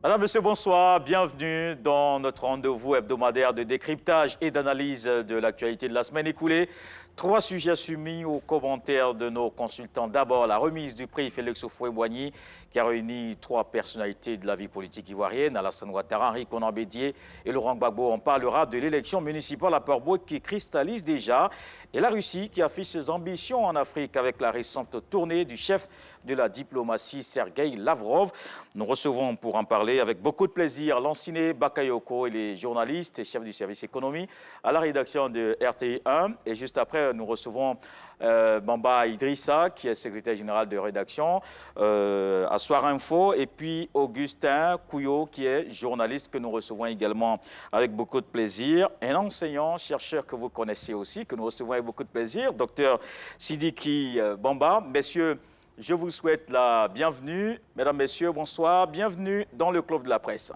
Madame, Monsieur, bonsoir. Bienvenue dans notre rendez-vous hebdomadaire de décryptage et d'analyse de l'actualité de la semaine écoulée. Trois sujets soumis aux commentaires de nos consultants. D'abord, la remise du prix Félix Houphouët-Boigny, qui a réuni trois personnalités de la vie politique ivoirienne, Alassane Ouattara, Henri Konan Bédié et Laurent Gbagbo. On parlera de l'élection municipale à Port-Boued qui cristallise déjà et la Russie qui affiche ses ambitions en Afrique avec la récente tournée du chef de la diplomatie, Sergueï Lavrov. Nous recevons pour en parler avec beaucoup de plaisir Lanciné Bakayoko et les journalistes et chefs du service économie à la rédaction de RTI 1. Et juste après, nous recevons Bamba Idrissa, qui est secrétaire général de rédaction à Soir Info, et puis Augustin Couillot, qui est journaliste que nous recevons également avec beaucoup de plaisir. Un enseignant, chercheur que vous connaissez aussi, que nous recevons avec beaucoup de plaisir, docteur Sidiki Bamba. Messieurs, je vous souhaite la bienvenue. Mesdames, Messieurs, bonsoir. Bienvenue dans le Club de la Presse.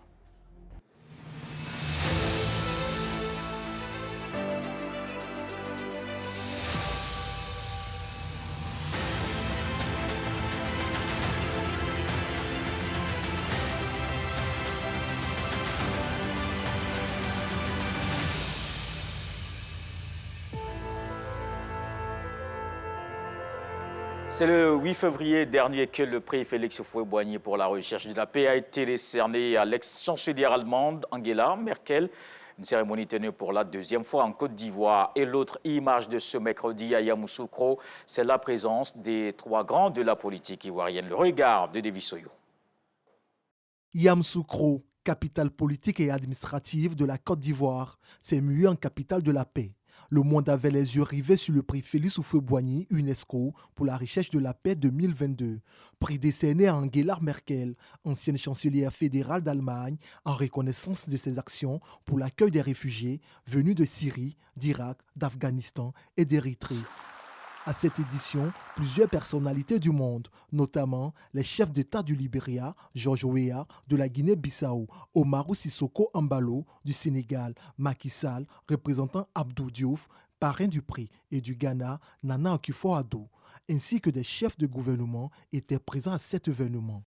C'est le 8 février dernier que le prix Félix Houphouët-Boigny pour la recherche de la paix a été décerné à l'ex-chancelière allemande Angela Merkel. Une cérémonie tenue pour la deuxième fois en Côte d'Ivoire. Et l'autre image de ce mercredi à Yamoussoukro, c'est la présence des trois grands de la politique ivoirienne. Le regard de David Soyo. Yamoussoukro, capitale politique et administrative de la Côte d'Ivoire, s'est muée en capitale de la paix. Le monde avait les yeux rivés sur le prix Félix Houphouët-Boigny UNESCO pour la recherche de la paix 2022. Prix décerné à Angela Merkel, ancienne chancelière fédérale d'Allemagne, en reconnaissance de ses actions pour l'accueil des réfugiés venus de Syrie, d'Irak, d'Afghanistan et d'Érythrée. À cette édition, plusieurs personnalités du monde, notamment les chefs d'État du Libéria, George Weah, de la Guinée-Bissau, Omarou Sissoko Embalo, du Sénégal, Macky Sall, représentant Abdou Diouf, parrain du prix, et du Ghana, Nana Akufo-Addo, ainsi que des chefs de gouvernement étaient présents à cet événement.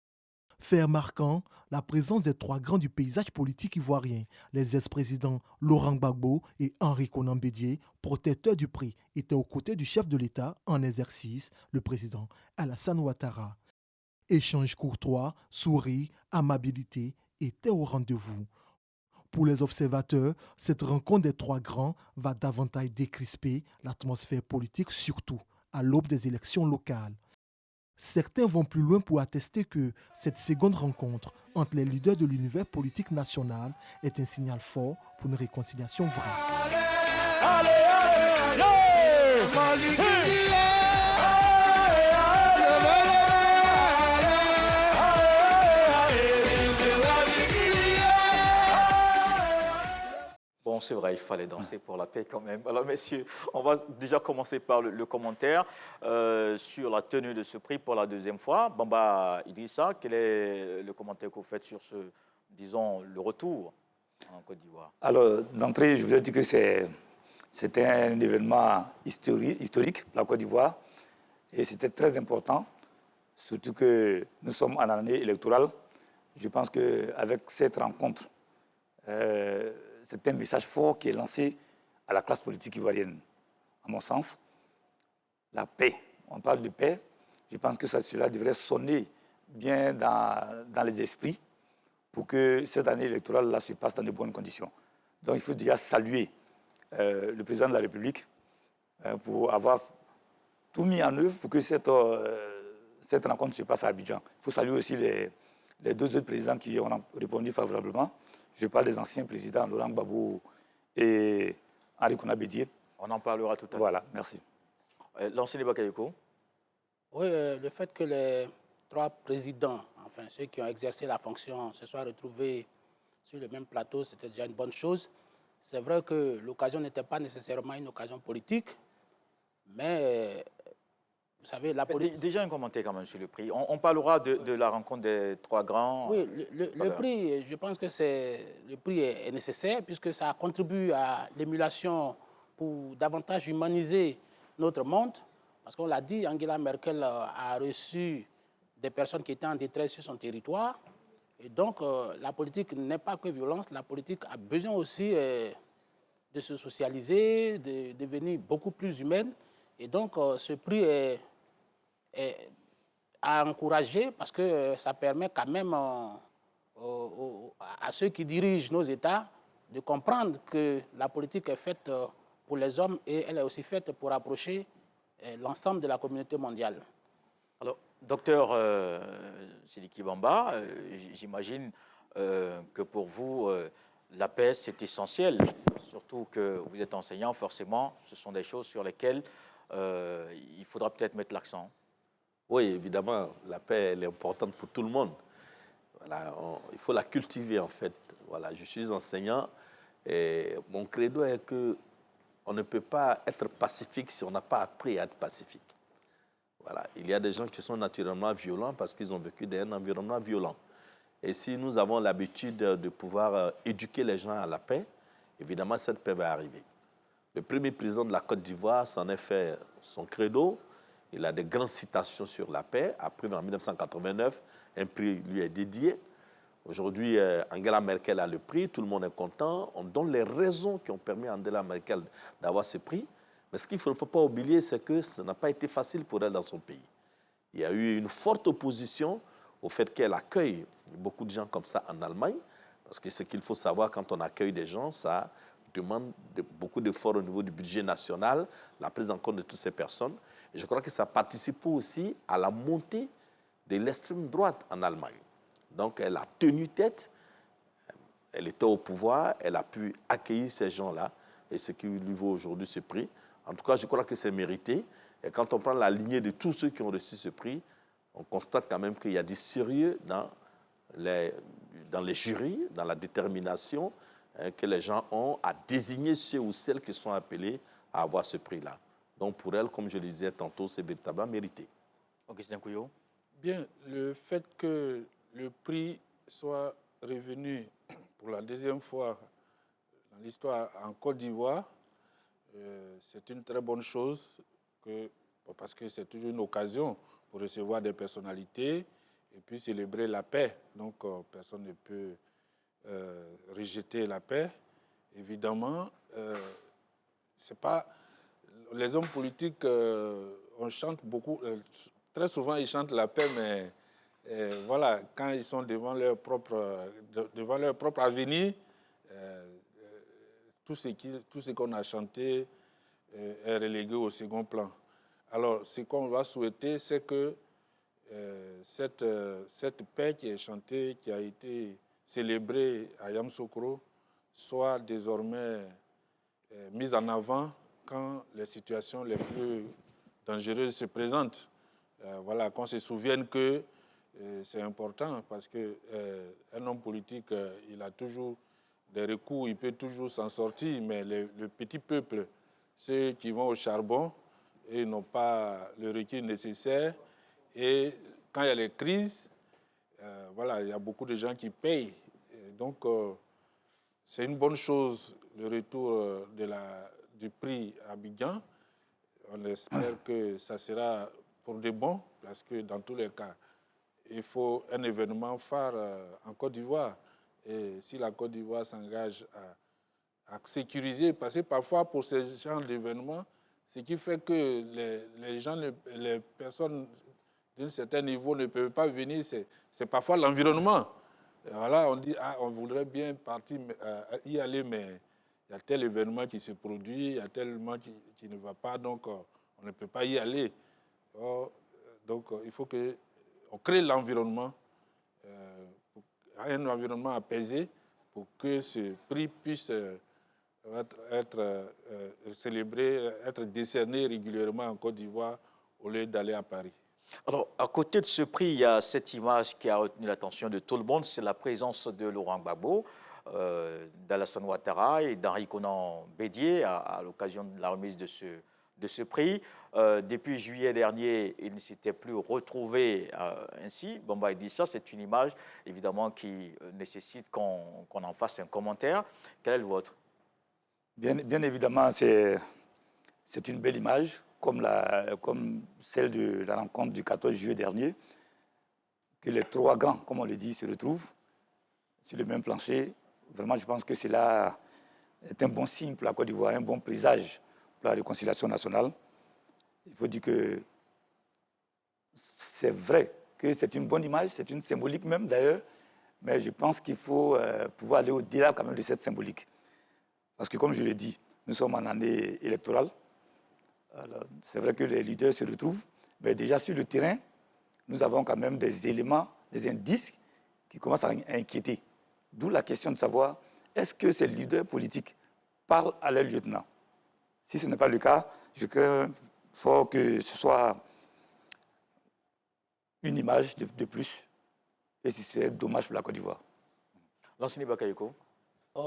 Fait marquant, la présence des trois grands du paysage politique ivoirien, les ex-présidents Laurent Gbagbo et Henri Konan Bédié, protecteurs du prix, étaient aux côtés du chef de l'État en exercice, le président Alassane Ouattara. Échanges courtois, sourires, amabilité étaient au rendez-vous. Pour les observateurs, cette rencontre des trois grands va davantage décrisper l'atmosphère politique, surtout à l'aube des élections locales. Certains vont plus loin pour attester que cette seconde rencontre entre les leaders de l'univers politique national est un signal fort pour une réconciliation vraie. Bon, c'est vrai, il fallait danser pour la paix quand même. Alors, messieurs, on va déjà commencer par le commentaire sur la tenue de ce prix pour la deuxième fois. Bamba Idrissa, quel est le commentaire que vous faites sur ce, disons, le retour en Côte d'Ivoire? Alors, d'entrée, je voudrais dire que c'était un événement historique pour la Côte d'Ivoire et c'était très important, surtout que nous sommes en année électorale. Je pense qu'avec cette rencontre, c'est un message fort qui est lancé à la classe politique ivoirienne, à mon sens. La paix, on parle de paix, je pense que cela devrait sonner bien dans les esprits pour que cette année électorale-là se passe dans de bonnes conditions. Donc il faut déjà saluer le président de la République pour avoir tout mis en œuvre pour que cette rencontre se passe à Abidjan. Il faut saluer aussi les deux autres présidents qui ont répondu favorablement. Je parle des anciens présidents, Laurent Gbagbo et Henri Konan Bédié. On en parlera tout à l'heure. Voilà, merci. Lanciné Bakayoko. Oui, le fait que les trois présidents, enfin ceux qui ont exercé la fonction, se soient retrouvés sur le même plateau, c'était déjà une bonne chose. C'est vrai que l'occasion n'était pas nécessairement une occasion politique, mais vous savez, la politique... Déjà un commentaire quand même sur le prix. On parlera de la rencontre des trois grands. Oui, le prix, je pense que le prix est nécessaire puisque ça contribue à l'émulation pour davantage humaniser notre monde. Parce qu'on l'a dit, Angela Merkel a reçu des personnes qui étaient en détresse sur son territoire. Et donc, la politique n'est pas que violence, la politique a besoin aussi de se socialiser, de devenir beaucoup plus humaine. Et donc, ce prix est à encourager parce que ça permet quand même à ceux qui dirigent nos États de comprendre que la politique est faite pour les hommes et elle est aussi faite pour rapprocher l'ensemble de la communauté mondiale. Alors, docteur Sidiki Bamba, j'imagine que pour vous, la paix, c'est essentiel, surtout que vous êtes enseignant, forcément, ce sont des choses sur lesquelles il faudra peut-être mettre l'accent. Oui, évidemment, la paix, elle est importante pour tout le monde. Voilà, il faut la cultiver, en fait. Voilà, je suis enseignant et mon credo est qu'on ne peut pas être pacifique si on n'a pas appris à être pacifique. Voilà, il y a des gens qui sont naturellement violents parce qu'ils ont vécu dans un environnement violent. Et si nous avons l'habitude de pouvoir éduquer les gens à la paix, évidemment, cette paix va arriver. Le premier président de la Côte d'Ivoire s'en est fait son credo. Il a des grandes citations sur la paix. Après, en 1989, un prix lui est dédié. Aujourd'hui, Angela Merkel a le prix. Tout le monde est content. On donne les raisons qui ont permis à Angela Merkel d'avoir ce prix. Mais ce qu'il ne faut pas oublier, c'est que ce n'a pas été facile pour elle dans son pays. Il y a eu une forte opposition au fait qu'elle accueille beaucoup de gens comme ça en Allemagne. Parce que ce qu'il faut savoir, quand on accueille des gens, ça demande beaucoup d'efforts au niveau du budget national, la prise en compte de toutes ces personnes. Et je crois que ça participe aussi à la montée de l'extrême droite en Allemagne. Donc, elle a tenu tête, elle était au pouvoir, elle a pu accueillir ces gens-là, et ce qui lui vaut aujourd'hui ce prix. En tout cas, je crois que c'est mérité. Et quand on prend la lignée de tous ceux qui ont reçu ce prix, on constate quand même qu'il y a du sérieux dans les jurys, dans la détermination que les gens ont à désigner ceux ou celles qui sont appelés à avoir ce prix-là. Donc pour elle, comme je le disais tantôt, c'est véritablement mérité. Augustin Couillot. Bien, le fait que le prix soit revenu pour la deuxième fois dans l'histoire en Côte d'Ivoire, c'est une très bonne chose parce que c'est toujours une occasion pour recevoir des personnalités et puis célébrer la paix. Donc personne ne peut rejeter la paix. Évidemment, c'est pas... Les hommes politiques, on chante beaucoup, très souvent ils chantent la paix, mais voilà, quand ils sont devant leur propre avenir, tout ce qu'on a chanté est relégué au second plan. Alors, ce qu'on va souhaiter, c'est que cette paix qui est chantée, qui a été célébrée à Yamoussoukro, soit désormais mise en avant quand les situations les plus dangereuses se présentent. Voilà, qu'on se souvienne que c'est important parce qu'un homme politique, il a toujours des recours, il peut toujours s'en sortir, mais le petit peuple, ceux qui vont au charbon, ils n'ont pas le recul nécessaire. Et quand il y a les crises, voilà, il y a beaucoup de gens qui payent. Et donc, c'est une bonne chose, le retour du prix à Abidjan. On espère que ça sera pour de bon, parce que dans tous les cas, il faut un événement phare en Côte d'Ivoire. Et si la Côte d'Ivoire s'engage à sécuriser, parce que parfois pour ce genre d'événements, ce qui fait que les personnes d'un certain niveau ne peuvent pas venir, c'est parfois l'environnement. Voilà, on dit, on voudrait bien partir y aller, mais il y a tel événement qui se produit, il y a tel événement qui ne va pas, donc on ne peut pas y aller. Donc il faut qu'on crée l'environnement, un environnement apaisé pour que ce prix puisse être célébré, être décerné régulièrement en Côte d'Ivoire au lieu d'aller à Paris. Alors, à côté de ce prix, il y a cette image qui a retenu l'attention de tout le monde, c'est la présence de Laurent Gbagbo, d'Alassane Ouattara et d'Henri Konan Bédié à l'occasion de la remise de ce prix. Depuis juillet dernier, il ne s'était plus retrouvé ainsi. Bamba dit ça, c'est une image évidemment qui nécessite qu'on en fasse un commentaire. Quel est le vôtre? Bien évidemment, c'est une belle image, comme celle de la rencontre du 14 juillet dernier, que les trois grands, comme on le dit, se retrouvent. sur le même plancher. Vraiment, je pense que cela est un bon signe pour la Côte d'Ivoire, un bon présage pour la réconciliation nationale. Il faut dire que c'est vrai que c'est une bonne image, c'est une symbolique même d'ailleurs, mais je pense qu'il faut pouvoir aller au-delà quand même de cette symbolique. Parce que comme je l'ai dit, nous sommes en année électorale. C'est vrai que les leaders se retrouvent, mais déjà sur le terrain, nous avons quand même des éléments, des indices qui commencent à inquiéter. D'où la question de savoir, est-ce que ces leaders politiques parlent à leurs lieutenants? Si ce n'est pas le cas, je crains fort que ce soit une image de plus. Et c'est dommage pour la Côte d'Ivoire. Lansini Bakayoko.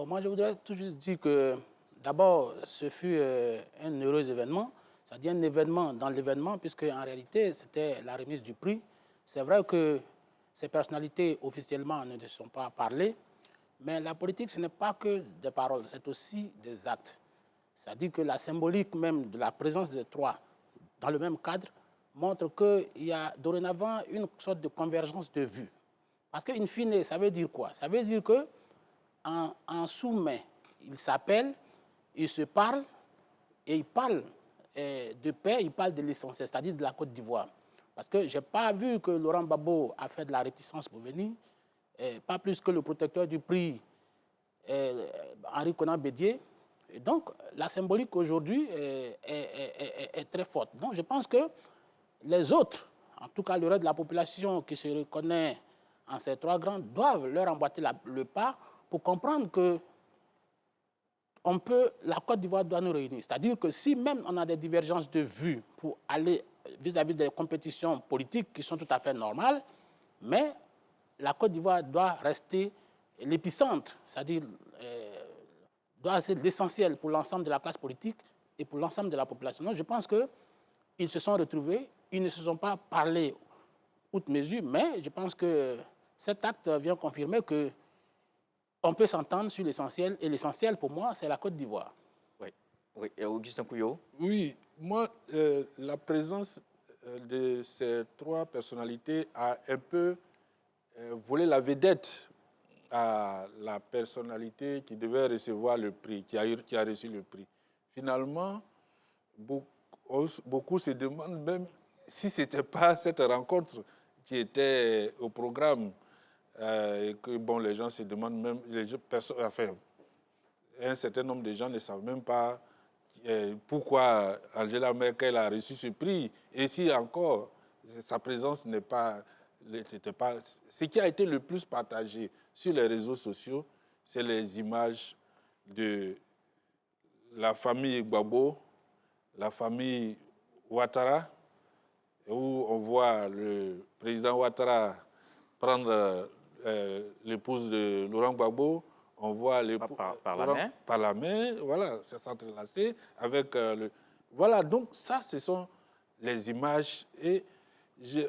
Moi, je voudrais tout juste dire que, d'abord, ce fut un heureux événement. C'est-à-dire un événement dans l'événement, puisque en réalité, c'était la remise du prix. C'est vrai que ces personnalités, officiellement, ne se sont pas parlées, mais la politique, ce n'est pas que des paroles, c'est aussi des actes. C'est-à-dire que la symbolique même de la présence des trois dans le même cadre montre qu'il y a dorénavant une sorte de convergence de vues. Parce qu'in fine, ça veut dire quoi? Ça veut dire qu'en sous-main, ils s'appellent, ils se parlent, et ils parlent de paix, ils parlent de l'essentiel, c'est-à-dire de la Côte d'Ivoire. Parce que je n'ai pas vu que Laurent Gbagbo a fait de la réticence pour venir, pas plus que le protecteur du prix, Henri Konan Bédié. Et donc, la symbolique aujourd'hui est très forte. Donc, je pense que les autres, en tout cas le reste de la population qui se reconnaît en ces trois grands, doivent leur emboîter le pas pour comprendre que la Côte d'Ivoire doit nous réunir. C'est-à-dire que si même on a des divergences de vues pour aller vis-à-vis des compétitions politiques qui sont tout à fait normales, mais la Côte d'Ivoire doit rester l'épicentre, c'est-à-dire doit être l'essentiel pour l'ensemble de la classe politique et pour l'ensemble de la population. Donc je pense qu'ils se sont retrouvés, ils ne se sont pas parlé outre mesure, mais je pense que cet acte vient confirmer que on peut s'entendre sur l'essentiel, et l'essentiel pour moi, c'est la Côte d'Ivoire. Oui, oui. Et Augustin Couillot. Oui, moi, la présence de ces trois personnalités a un peu volé la vedette à la personnalité qui devait recevoir le prix, qui a reçu le prix. Finalement, beaucoup se demandent même si ce n'était pas cette rencontre qui était au programme. Et que bon, les gens se demandent même, un certain nombre de gens ne savent même pas pourquoi Angela Merkel a reçu ce prix. Et si encore sa présence n'était pas. Ce qui a été le plus partagé sur les réseaux sociaux, c'est les images de la famille Gbagbo, la famille Ouattara, où on voit le président Ouattara prendre l'épouse de Laurent Gbagbo, on voit par la main, voilà, c'est s'entrelacer avec Voilà, donc ça, ce sont les images et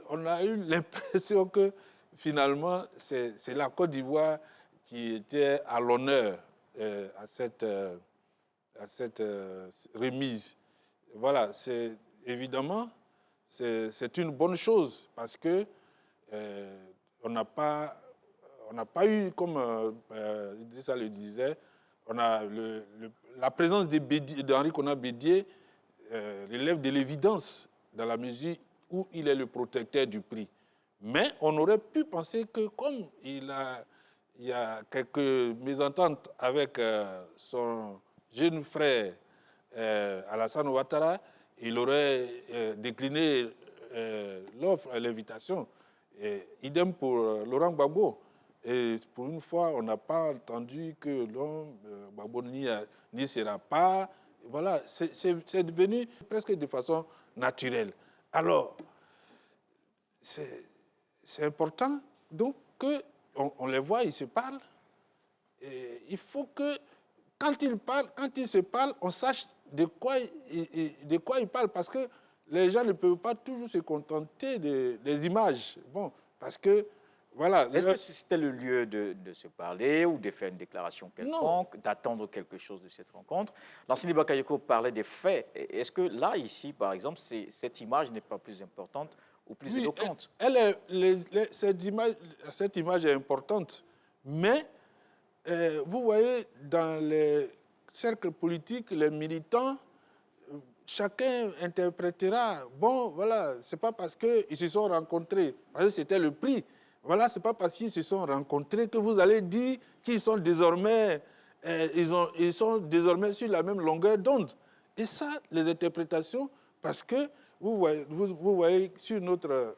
on a eu l'impression que finalement, c'est la Côte d'Ivoire qui était à l'honneur à cette remise. Voilà, évidemment, c'est une bonne chose parce que on n'a pas eu, comme Idrissa le disait, on a la présence d'Henri Konan Bédié relève de l'évidence dans la mesure où il est le protecteur du prix. Mais on aurait pu penser que comme il y a quelques mésententes avec son jeune frère Alassane Ouattara, il aurait décliné l'offre, l'invitation. Idem pour Laurent Gbagbo. Et pour une fois, on n'a pas entendu que Laurent Gbagbo n'y sera pas. Voilà, c'est devenu presque de façon naturelle. Alors, c'est important donc qu'on les voit, ils se parlent. Et il faut que quand ils se parlent, on sache de quoi ils parlent. Parce que les gens ne peuvent pas toujours se contenter des images. Bon, parce que, voilà. Est-ce que c'était le lieu de se parler ou de faire une déclaration quelconque, d'attendre quelque chose de cette rencontre? Lansini Bakayoko parlait des faits. Est-ce que là, ici, par exemple, cette image n'est pas plus importante ou plus éloquente? Cette image est importante, mais vous voyez, dans les cercles politiques, les militants, chacun interprétera, bon, voilà, c'est pas parce qu'ils se sont rencontrés, parce que c'était le prix, voilà, c'est pas parce qu'ils se sont rencontrés que vous allez dire qu'ils sont désormais, ils sont désormais sur la même longueur d'onde. Et ça, les interprétations, parce que vous voyez sur notre,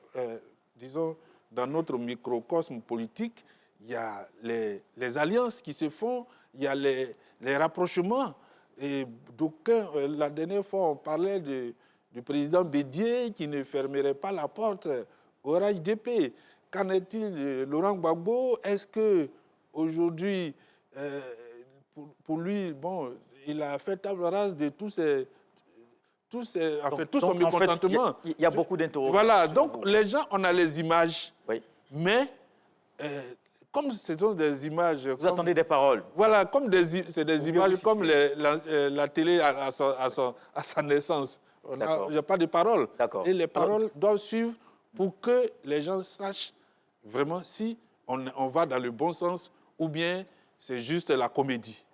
disons, dans notre microcosme politique, il y a les alliances qui se font, il y a les rapprochements. Et d'aucuns, la dernière fois, on parlait du président Bédié qui ne fermerait pas la porte au RHDP. Qu'en est-il de Laurent Gbagbo? Est-ce qu'aujourd'hui, pour lui, bon, il a fait table rase de tout son mécontentement. Il y a beaucoup d'interrogations. Voilà, donc les gens, on a les images, oui. Mais comme ce sont des images... Vous attendez des paroles. Voilà, comme c'est des images comme la télé à sa naissance. Il n'y a pas de paroles. Et les paroles doivent suivre pour que les gens sachent vraiment si on va dans le bon sens ou bien c'est juste la comédie.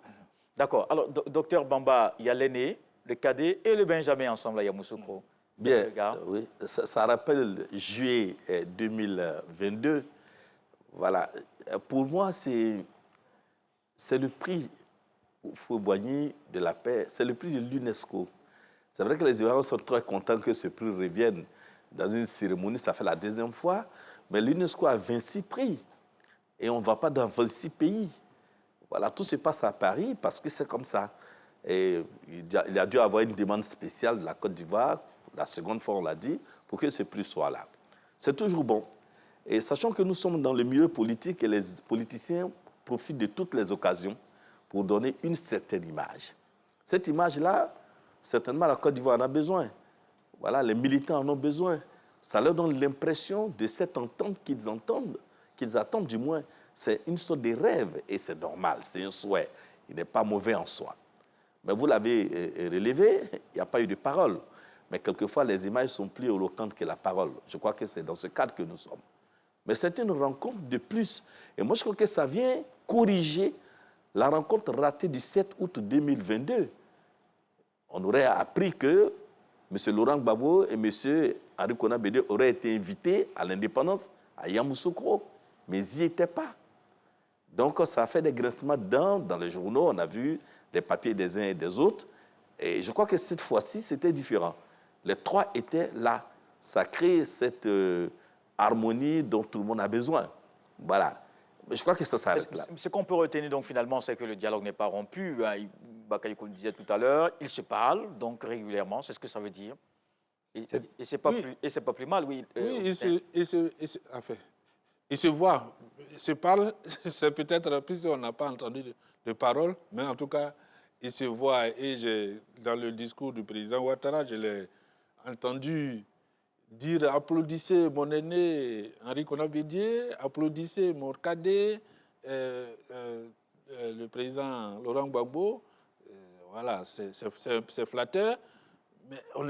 D'accord. Alors, docteur Bamba, il y a l'aîné, le cadet et le Benjamin ensemble à Yamoussoukro. Bien, oui. Ça rappelle juillet 2022. Voilà. Pour moi, c'est le prix Houphouët-Boigny de la paix, c'est le prix de l'UNESCO. C'est vrai que les Ivoiriens sont très contents que ce prix revienne dans une cérémonie, ça fait la deuxième fois, mais l'UNESCO a 26 prix et on ne va pas dans 26 pays. Voilà, tout se passe à Paris parce que c'est comme ça. Et il a dû avoir une demande spéciale de la Côte d'Ivoire, la seconde fois on l'a dit, pour que ce prix soit là. C'est toujours bon. Et sachant que nous sommes dans le milieu politique et les politiciens profitent de toutes les occasions pour donner une certaine image. Cette image-là, certainement la Côte d'Ivoire en a besoin. Voilà, les militants en ont besoin. Ça leur donne l'impression de cette entente qu'ils attendent du moins. C'est une sorte de rêve et c'est normal, c'est un souhait. Il n'est pas mauvais en soi. Mais vous l'avez relevé, il n'y a pas eu de parole. Mais quelquefois, les images sont plus éloquentes que la parole. Je crois que c'est dans ce cadre que nous sommes. Mais c'est une rencontre de plus. Et moi, je crois que ça vient corriger la rencontre ratée du 7 août 2022. On aurait appris que M. Laurent Gbagbo et M. Henri Konan Bédié auraient été invités à l'indépendance à Yamoussoukro, mais ils n'y étaient pas. Donc, ça a fait des grincements dans les journaux. On a vu les papiers des uns et des autres. Et je crois que cette fois-ci, c'était différent. Les trois étaient là. Ça crée cette harmonie dont tout le monde a besoin. Voilà. Mais je crois que ça s'arrête là. Ce qu'on peut retenir donc finalement, c'est que le dialogue n'est pas rompu. Bakayoko le disait tout à l'heure, ils se parlent donc régulièrement, c'est ce que ça veut dire. Et c'est pas, pas plus mal, oui. Oui, ils se voient, ils se parlent, c'est peut-être, puisqu'on n'a pas entendu de paroles, mais en tout cas, ils se voient. Et dans le discours du président Ouattara, je l'ai entendu dire « Applaudissez mon aîné Henri Konan Bédié, applaudissez mon cadet, le président Laurent Gbagbo ». Voilà, c'est flatteur, mais on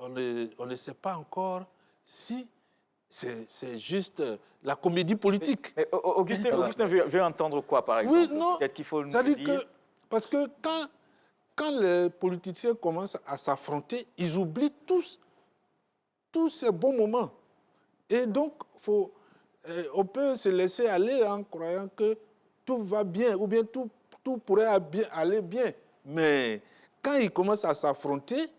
ne sait pas encore si c'est juste la comédie politique. Mais Augustin veut entendre quoi, par exemple? Oui, non. Peut-être qu'il faut nous dire. Parce que quand les politiciens commencent à s'affronter, ils oublient tous ces bons moments. Et donc, on peut se laisser aller en croyant que tout va bien, ou bien tout pourrait aller bien. Mais quand ils commencent à s'affronter,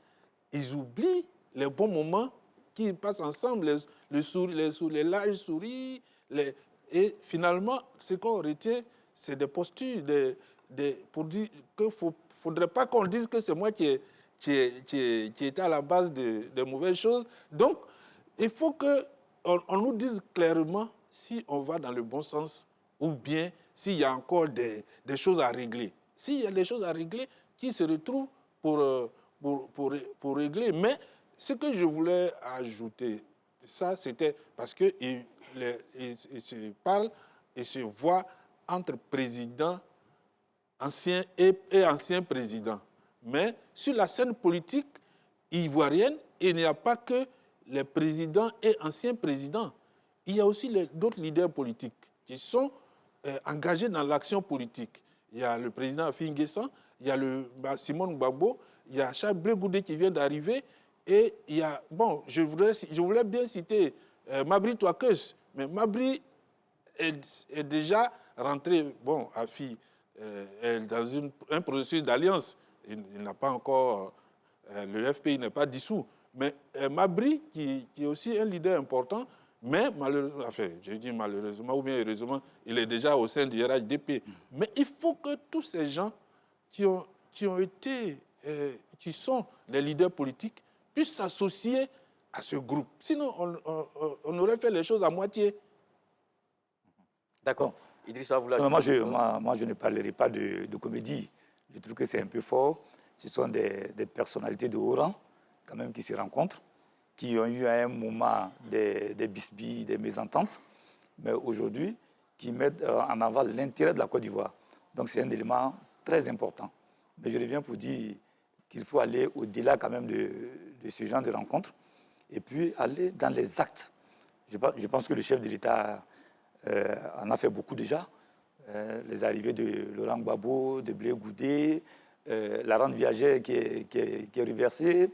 ils oublient les bons moments qui passent ensemble, les larges souris. Et finalement, ce qu'on retient, c'est des postures pour dire qu'il ne faudrait pas qu'on dise que c'est moi qui était à la base des mauvaises choses. Donc, il faut qu'on nous dise clairement si on va dans le bon sens ou bien s'il y a encore des choses à régler. S'il y a des choses à régler, qui se retrouvent pour régler. Mais ce que je voulais ajouter, ça, c'était parce qu'ils se parlent et se voient entre présidents anciens et anciens présidents. Mais sur la scène politique ivoirienne, il n'y a pas que les présidents et anciens présidents. Il y a aussi d'autres leaders politiques qui sont engagés dans l'action politique. il y a le président Affi N'Guessan, il y a Simone Gbagbo, il y a Charles Blé Goudé qui vient d'arriver, et il y a, bon, je voulais bien citer Mabry Touakeus, mais Mabry est déjà rentré, bon, Affi est dans un processus d'alliance, il n'a pas encore, le FPI n'est pas dissous, mais Mabry, qui est aussi un leader important, mais malheureusement, enfin, je dis malheureusement ou bien heureusement, il est déjà au sein du RHDP. Mais il faut que tous ces gens qui sont les leaders politiques puissent s'associer à ce groupe. Sinon, on aurait fait les choses à moitié. D'accord. Idrissa, vous l'avez moi, je ne parlerai pas de comédie. Je trouve que c'est un peu fort. Ce sont des personnalités de haut rang, quand même, qui se rencontrent, qui ont eu à un moment des bisbilles, des mésententes, mais aujourd'hui, qui mettent en avant l'intérêt de la Côte d'Ivoire. Donc c'est un élément très important. Mais je reviens pour dire qu'il faut aller au-delà quand même de ce genre de rencontres et puis aller dans les actes. Je pense que le chef de l'État en a fait beaucoup déjà. Les arrivées de Laurent Gbagbo, de Blé Goudé, la rente viagère qui est reversée,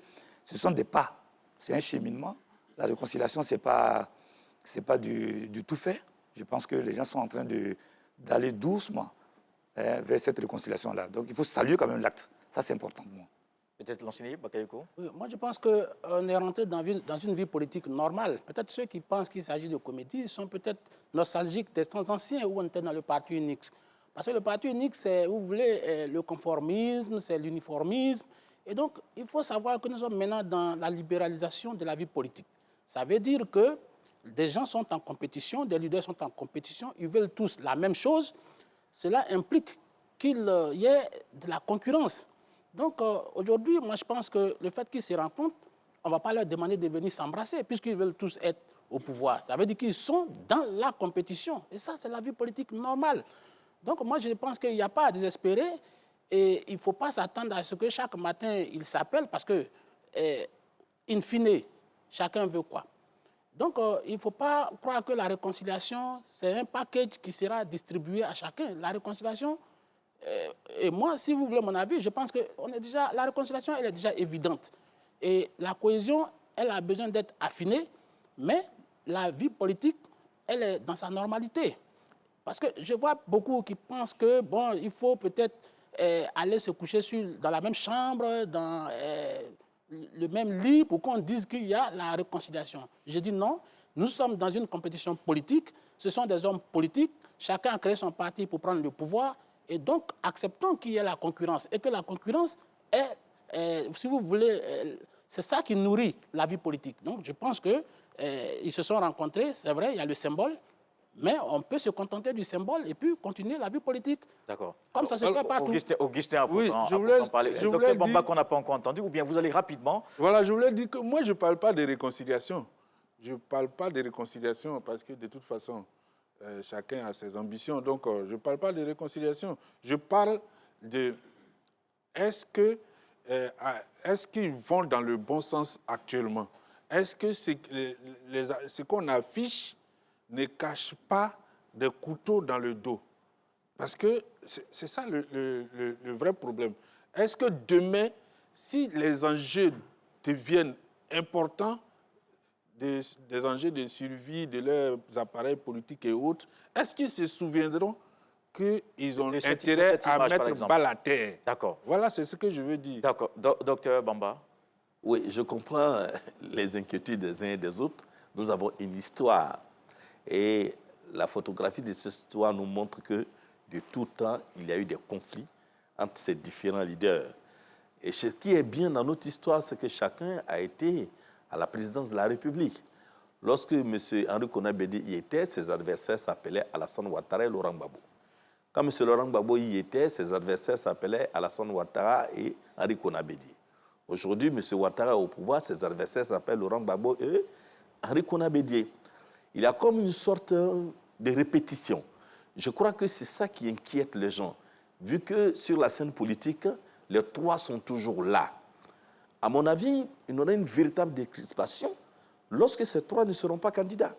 ce sont des pas. C'est un cheminement. La réconciliation, ce n'est pas du tout fait. Je pense que les gens sont en train d'aller doucement vers cette réconciliation-là. Donc, il faut saluer quand même l'acte. Ça, c'est important pour moi. Peut-être l'enseigner, Bakayoko? Oui, moi, je pense qu'on est rentré dans une vie politique normale. Peut-être ceux qui pensent qu'il s'agit de comédie sont peut-être nostalgiques des temps anciens où on était dans le parti unique. Parce que le parti unique, c'est, vous voulez, le conformisme, c'est l'uniformisme. Et donc, il faut savoir que nous sommes maintenant dans la libéralisation de la vie politique. Ça veut dire que des gens sont en compétition, des leaders sont en compétition, ils veulent tous la même chose. Cela implique qu'il y ait de la concurrence. Donc, aujourd'hui, moi, je pense que le fait qu'ils se rencontrent, on ne va pas leur demander de venir s'embrasser, puisqu'ils veulent tous être au pouvoir. Ça veut dire qu'ils sont dans la compétition. Et ça, c'est la vie politique normale. Donc, moi, je pense qu'il n'y a pas à désespérer. Et il ne faut pas s'attendre à ce que chaque matin, ils s'appellent parce que, in fine, chacun veut quoi. Donc, il ne faut pas croire que la réconciliation, c'est un package qui sera distribué à chacun. La réconciliation, et moi, si vous voulez mon avis, je pense que la réconciliation, elle est déjà évidente. Et la cohésion, elle a besoin d'être affinée, mais la vie politique, elle est dans sa normalité. Parce que je vois beaucoup qui pensent que, bon, il faut peut-être aller se coucher dans la même chambre, dans le même lit, pour qu'on dise qu'il y a la réconciliation. Je dis non, nous sommes dans une compétition politique, ce sont des hommes politiques, chacun a créé son parti pour prendre le pouvoir, et donc acceptons qu'il y ait la concurrence, et que la concurrence est, si vous voulez, c'est ça qui nourrit la vie politique. Donc je pense qu'ils se sont rencontrés, c'est vrai, il y a le symbole, mais on peut se contenter du symbole et puis continuer la vie politique. D'accord. Comme ça se fait partout. Augustin, oui, je voulais parler. Docteur Bamba, qu'on n'a pas encore entendu, ou bien vous allez rapidement. Voilà, je voulais dire que moi, je ne parle pas de réconciliation. Je ne parle pas de réconciliation parce que de toute façon, chacun a ses ambitions. Donc, je ne parle pas de réconciliation. Je parle de est-ce qu'ils vont dans le bon sens actuellement? Est-ce que ce qu'on affiche ne cache pas des couteaux dans le dos? Parce que c'est ça le vrai problème. Est-ce que demain, si les enjeux deviennent importants, des enjeux de survie de leurs appareils politiques et autres, est-ce qu'ils se souviendront qu'ils ont intérêt à mettre bas la terre? D'accord. Voilà, c'est ce que je veux dire. D'accord. Docteur Bamba? Oui, je comprends les inquiétudes des uns et des autres. Nous avons une histoire. Et la photographie de cette histoire nous montre que de tout temps, il y a eu des conflits entre ces différents leaders. Et ce qui est bien dans notre histoire, c'est que chacun a été à la présidence de la République. Lorsque M. Henri Konan Bédié y était, ses adversaires s'appelaient Alassane Ouattara et Laurent Gbagbo. Quand M. Laurent Gbagbo y était, ses adversaires s'appelaient Alassane Ouattara et Henri Konan Bédié. Aujourd'hui, M. Ouattara est au pouvoir, ses adversaires s'appellent Laurent Gbagbo et Henri Konan Bédié. Il y a comme une sorte de répétition. Je crois que c'est ça qui inquiète les gens. Vu que sur la scène politique, les trois sont toujours là. À mon avis, il y aura une véritable décrispation lorsque ces trois ne seront pas candidats.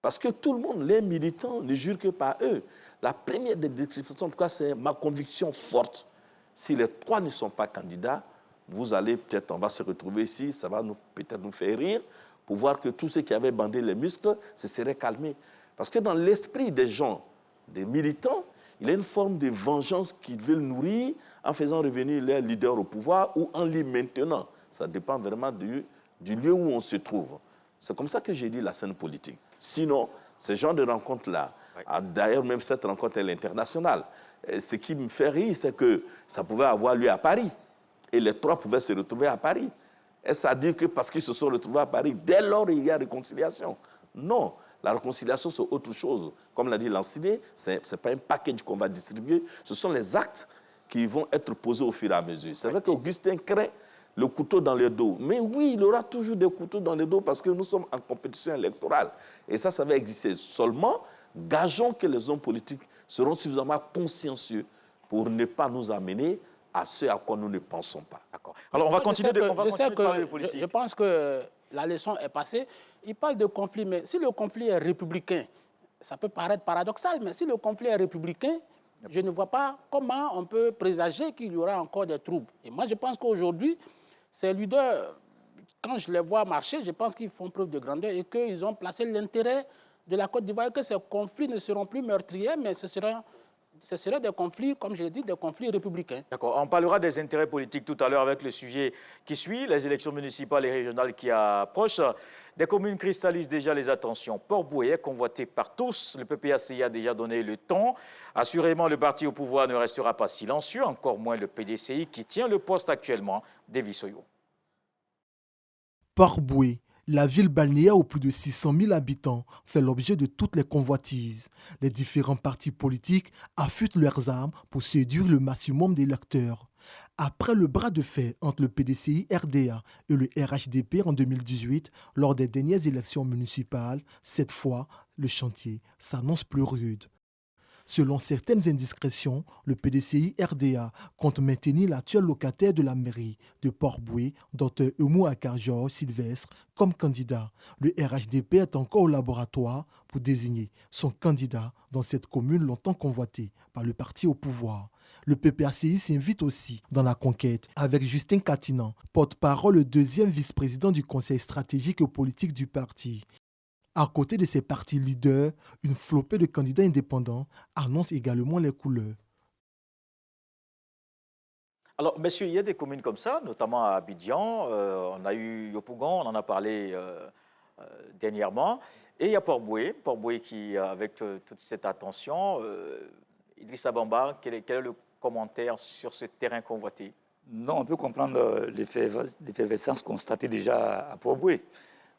Parce que tout le monde, les militants, ne jurent que par eux. La première des descriptions, en tout cas, c'est ma conviction forte. Si les 3 ne sont pas candidats, vous allez peut-être, on va se retrouver ici, ça va peut-être nous faire rire, pour voir que tous ceux qui avaient bandé les muscles se seraient calmés. Parce que dans l'esprit des gens, des militants, il y a une forme de vengeance qu'ils veulent nourrir en faisant revenir les leaders au pouvoir ou en les maintenant. Ça dépend vraiment du lieu où on se trouve. C'est comme ça que j'ai dit la scène politique. Sinon, ce genre de rencontre-là, d'ailleurs même cette rencontre est internationale, ce qui me fait rire, c'est que ça pouvait avoir lieu à Paris. Et les 3 pouvaient se retrouver à Paris. Est-ce à dire que parce qu'ils se sont retrouvés à Paris, dès lors il y a réconciliation? Non, la réconciliation c'est autre chose. Comme l'a dit Lanciné, ce n'est pas un package qu'on va distribuer, ce sont les actes qui vont être posés au fur et à mesure. C'est vrai qu'Augustin craint le couteau dans le dos. Mais oui, il aura toujours des couteaux dans le dos parce que nous sommes en compétition électorale. Et ça va exister. Seulement, gageons que les hommes politiques seront suffisamment consciencieux pour ne pas nous amener à ce à quoi nous ne pensons pas. D'accord. Alors, on va continuer de parler de politique. Je pense que la leçon est passée. Il parle de conflit, mais si le conflit est républicain, ça peut paraître paradoxal, mais si le conflit est républicain, je ne vois pas comment on peut présager qu'il y aura encore des troubles. Et moi, je pense qu'aujourd'hui, ces leaders, quand je les vois marcher, je pense qu'ils font preuve de grandeur et qu'ils ont placé l'intérêt de la Côte d'Ivoire, que ces conflits ne seront plus meurtriers, mais ce seraient des conflits, comme je l'ai dit, des conflits républicains. D'accord. On parlera des intérêts politiques tout à l'heure avec le sujet qui suit, les élections municipales et régionales qui approchent. Des communes cristallisent déjà les attentions. Port-Bouët est convoité par tous. Le PPACI a déjà donné le ton. Assurément, le parti au pouvoir ne restera pas silencieux, encore moins le PDCI qui tient le poste actuellement d'Evisoyo. Port-Bouët, la ville balnéaire aux plus de 600 000 habitants, fait l'objet de toutes les convoitises. Les différents partis politiques affûtent leurs armes pour séduire le maximum d'électeurs. Après le bras de fer entre le PDCI-RDA et le RHDP en 2018, lors des dernières élections municipales, cette fois, le chantier s'annonce plus rude. Selon certaines indiscrétions, le PDCI-RDA compte maintenir l'actuel locataire de la mairie de Port-Bouët, Dr Eumou Akar-Georges Sylvestre, comme candidat. Le RHDP est encore au laboratoire pour désigner son candidat dans cette commune longtemps convoitée par le parti au pouvoir. Le PPACI s'invite aussi dans la conquête avec Justin Katinan, porte-parole et 2e vice-président du conseil stratégique et politique du parti. À côté de ces partis leaders, une flopée de candidats indépendants annonce également les couleurs. Alors, messieurs, il y a des communes comme ça, notamment à Abidjan. On a eu Yopougon, on en a parlé dernièrement. Et il y a Port-Bouët qui, avec toute cette attention, Idrissa Bamba, quel est le commentaire sur ce terrain convoité? Non, on peut comprendre l'effervescence constatée déjà à Port-Bouët.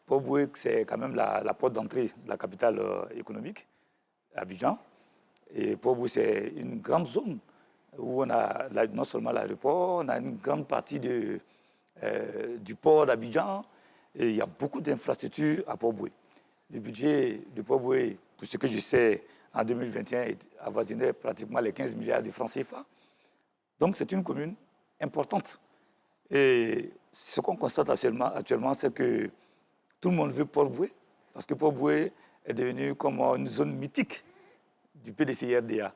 Port-Bouët, c'est quand même la porte d'entrée de la capitale économique, Abidjan. Et Port-Bouët, c'est une grande zone où on a non seulement l'aéroport, on a une grande partie du port d'Abidjan. Et il y a beaucoup d'infrastructures à Port-Bouët. Le budget de Port-Bouët, pour ce que je sais, en 2021, avoisinait pratiquement les 15 milliards de francs CFA. Donc, c'est une commune importante. Et ce qu'on constate actuellement, c'est que tout le monde veut Port-Bouët, parce que Port-Bouët est devenu comme une zone mythique du PDCI-RDA.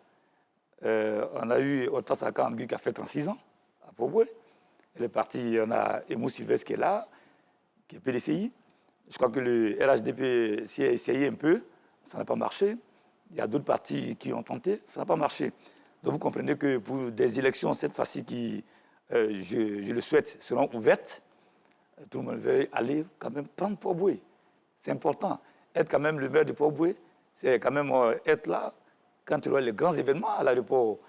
On a eu Hortense Akangu qui a fait 36 ans à Port-Bouët. On a Eumou Sylvestre qui est là, qui est PDCI. Je crois que le RHDP s'y a essayé un peu, ça n'a pas marché. Il y a d'autres partis qui ont tenté, ça n'a pas marché. Donc vous comprenez que pour des élections, cette fois-ci qui, je le souhaite, seront ouvertes, tout le monde veut aller quand même prendre Port-Bouët. C'est important. Être quand même le maire de Port-Bouët, c'est quand même être là quand il y aura les grands événements à l'aéroport.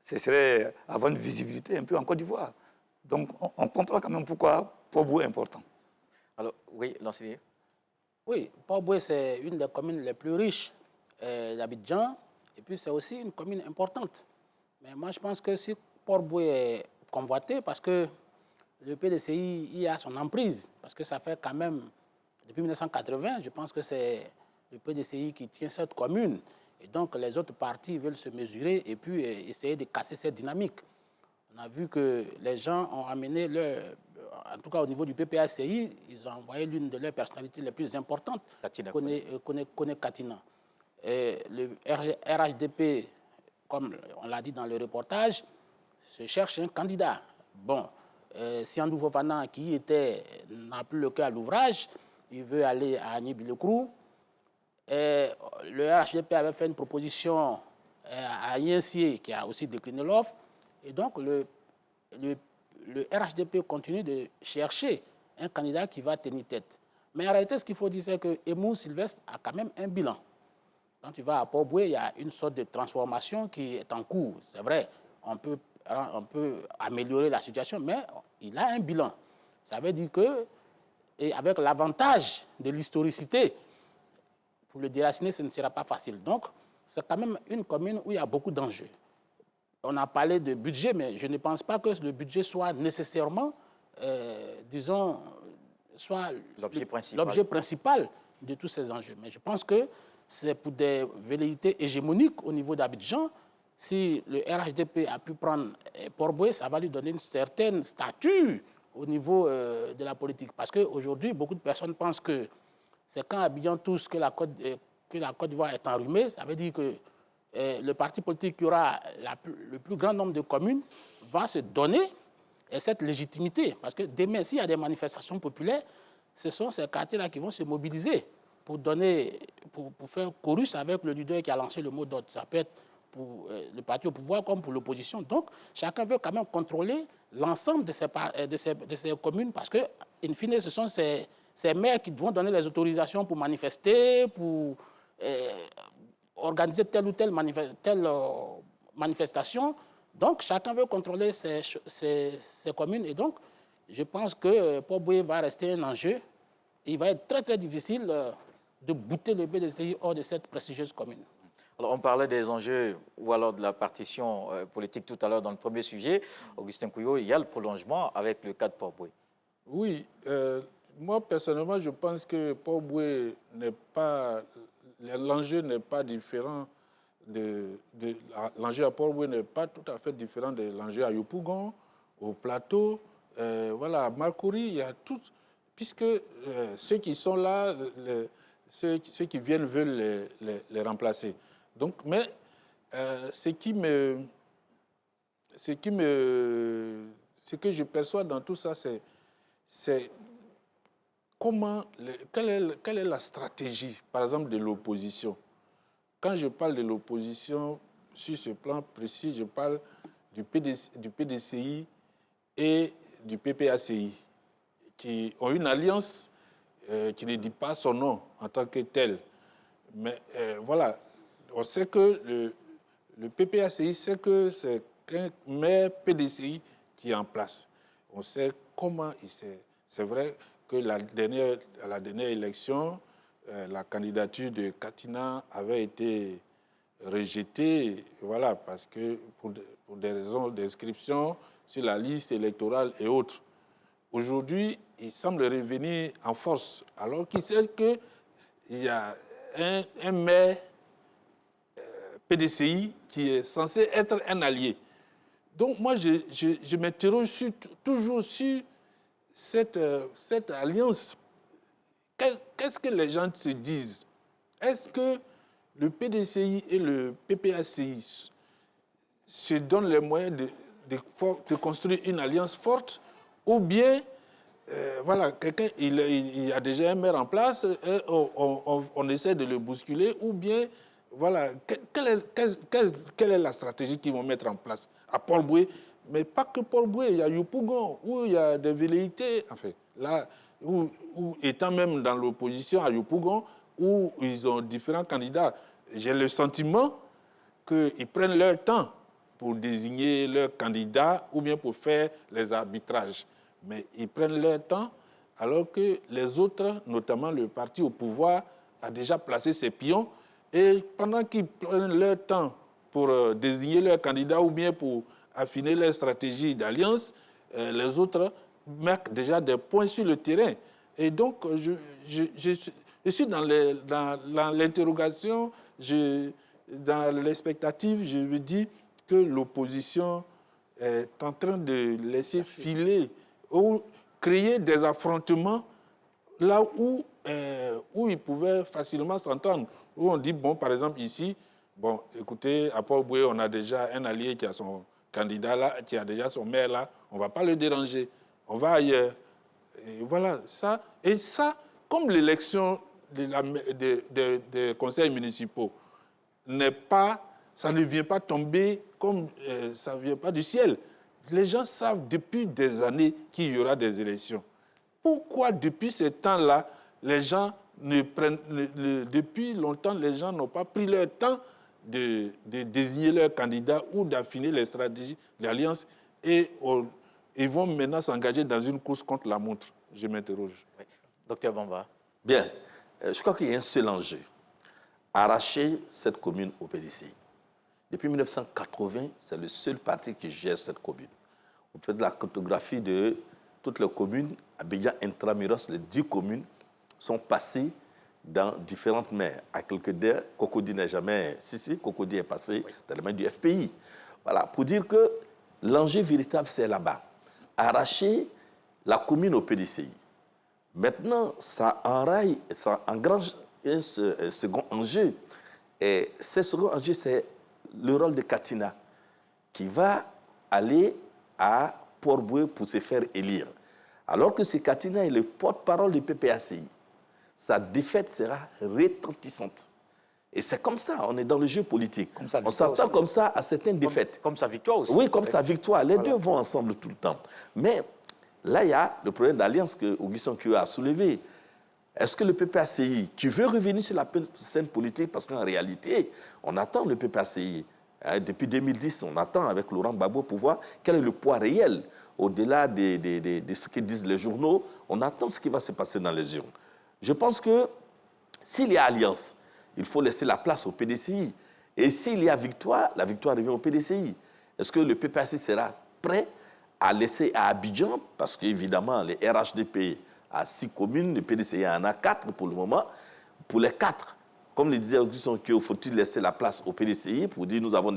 Ce serait avoir une visibilité un peu en Côte d'Ivoire. Donc on comprend quand même pourquoi Port-Bouët est important. Alors, oui, Lanciné. Oui, Port-Bouët, c'est une des communes les plus riches d'Abidjan. Et puis, c'est aussi une commune importante. Mais moi, je pense que si Port-Bouët est convoité, parce que le PDCI y a son emprise, parce que ça fait quand même, depuis 1980, je pense que c'est le PDCI qui tient cette commune. Et donc, les autres partis veulent se mesurer et puis essayer de casser cette dynamique. On a vu que les gens ont amené en tout cas au niveau du PPACI, ils ont envoyé l'une de leurs personnalités les plus importantes, Kone Katina. Et le RHDP, comme on l'a dit dans le reportage, se cherche un candidat. Bon, Siandou Fofana, qui n'a plus le cœur à l'ouvrage, il veut aller à Agni-Bilekrou. Le RHDP avait fait une proposition à Yensié, qui a aussi décliné l'offre. Et donc, le RHDP continue de chercher un candidat qui va tenir tête. Mais en réalité, ce qu'il faut dire, c'est que Emou Sylvestre a quand même un bilan. Quand tu vas à Port-Boué, il y a une sorte de transformation qui est en cours. C'est vrai, on peut améliorer la situation, mais il a un bilan. Ça veut dire que, et avec l'avantage de l'historicité, pour le déraciner, ce ne sera pas facile. Donc, c'est quand même une commune où il y a beaucoup d'enjeux. On a parlé de budget, mais je ne pense pas que le budget soit nécessairement, disons, soit l'objet principal de tous ces enjeux. Mais je pense que c'est pour des velléités hégémoniques au niveau d'Abidjan. Si le RHDP a pu prendre Port-Boué, ça va lui donner une certaine stature au niveau de la politique. Parce qu'aujourd'hui, beaucoup de personnes pensent que c'est quand Abidjan touche que la Côte d'Ivoire est enrhumée. Ça veut dire que le parti politique qui aura le plus grand nombre de communes va se donner cette légitimité. Parce que demain, s'il y a des manifestations populaires, ce sont ces quartiers-là qui vont se mobiliser pour faire chorus avec le leader qui a lancé le mot d'ordre. Ça peut être pour le parti au pouvoir comme pour l'opposition. Donc, chacun veut quand même contrôler l'ensemble de ces communes parce que, in fine, ce sont ces maires qui vont donner les autorisations pour manifester, pour organiser telle ou telle manifestation. Donc, chacun veut contrôler ces communes. Et donc, je pense que Port-Boué va rester un enjeu. Il va être très, très difficile de bouter le PDCI hors de cette prestigieuse commune. Alors, on parlait des enjeux ou alors de la partition politique tout à l'heure dans le premier sujet. Augustin Couillot, il y a le prolongement avec le cas de Port-Boué. Oui, moi personnellement, je pense que Port-Boué l'enjeu n'est pas différent l'enjeu à Port-Boué n'est pas tout à fait différent de l'enjeu à Yopougon, au plateau, voilà, à Marcouri, il y a tout, puisque ceux qui sont là, ceux qui viennent veulent les remplacer. Donc, mais ce que je perçois dans tout ça, c'est quelle est la stratégie, par exemple, de l'opposition. Quand je parle de l'opposition, sur ce plan précis, je parle du PDCI et du PPACI, qui ont une alliance qui ne dit pas son nom en tant que tel. Mais voilà, on sait que le PPACI sait que c'est un maire PDCI qui est en place. On sait comment il s'est... C'est vrai que à la dernière élection, la candidature de Katina avait été rejetée, voilà, parce que pour des raisons d'inscription sur la liste électorale et autres. Aujourd'hui, il semble revenir en force, alors qu'il sait qu'il y a un maire PDCI qui est censé être un allié. Donc moi, je m'interroge toujours sur cette alliance. Qu'est-ce que les gens se disent? Est-ce que le PDCI et le PPACI se donnent les moyens de construire une alliance forte, ou bien, voilà, il y a déjà un maire en place, on essaie de le bousculer, ou bien, voilà, quelle est la stratégie qu'ils vont mettre en place à Port-Boué? Mais pas que Port-Boué, il y a Yopougon, où il y a des velléités, enfin, là, où étant même dans l'opposition à Yopougon, où ils ont différents candidats, j'ai le sentiment qu'ils prennent leur temps pour désigner leurs candidats ou bien pour faire les arbitrages. Mais ils prennent leur temps alors que les autres, notamment le parti au pouvoir, a déjà placé ses pions. Et pendant qu'ils prennent leur temps pour désigner leurs candidats ou bien pour affiner leur stratégie d'alliance, les autres mettent déjà des points sur le terrain. Et donc, je suis dans l'interrogation, dans l'expectative, je me dis que l'opposition est en train de laisser filer. créer des affrontements là où ils pouvaient facilement s'entendre. Où on dit, bon, par exemple, ici, bon, écoutez, à Port-Boué, on a déjà un allié qui a son candidat là, qui a déjà son maire là, on ne va pas le déranger, on va ailleurs. Et voilà, ça. Et ça, comme l'élection des conseils municipaux ça ne vient pas tomber comme ça ne vient pas du ciel. Les gens savent depuis des années qu'il y aura des élections. Pourquoi depuis ce temps-là, les gens depuis longtemps, les gens n'ont pas pris leur temps de désigner leur candidat ou d'affiner les stratégies d'alliance et ils vont maintenant s'engager dans une course contre la montre? Je m'interroge. Oui. Docteur Bamba. Bien, je crois qu'il y a un seul enjeu. Arracher cette commune au PDCI. Depuis 1980, c'est le seul parti qui gère cette commune. Vous faites la cartographie de toutes les communes. Abidjan intramuros, les 10 communes sont passées dans différentes mains. À quelques d'heures, Cocody n'est jamais... Si, Cocody est passé dans les mains du FPI. Voilà, pour dire que l'enjeu véritable, c'est là-bas. Arracher la commune au PDCI. Maintenant, ça enraille, ça engrange un second enjeu. Et ce second enjeu, c'est le rôle de Katina, qui va aller à Port-Boué pour se faire élire. Alors que ce Katina est le porte-parole du PPACI. Sa défaite sera retentissante. Et c'est comme ça, on est dans le jeu politique. On s'attend comme ça à certaines défaites. Comme sa victoire aussi. Oui, comme sa victoire. Les deux vont ensemble tout le temps. Mais là, il y a le problème d'alliance que Augustin Kyo a soulevé. Est-ce que le PPACI, qui veut revenir sur la scène politique, parce qu'en réalité, on attend le PPACI. Depuis 2010, on attend avec Laurent Gbagbo pour voir quel est le poids réel. Au-delà de ce que disent les journaux, on attend ce qui va se passer dans les urnes. Je pense que s'il y a alliance, il faut laisser la place au PDCI. Et s'il y a victoire, la victoire revient au PDCI. Est-ce que le PPACI sera prêt à laisser à Abidjan, parce qu'évidemment, les RHDP à 6 communes, le PDCI en a 4 pour le moment. Pour les 4, comme le disait Augustin Kyo, faut-il laisser la place au PDCI pour dire nous avons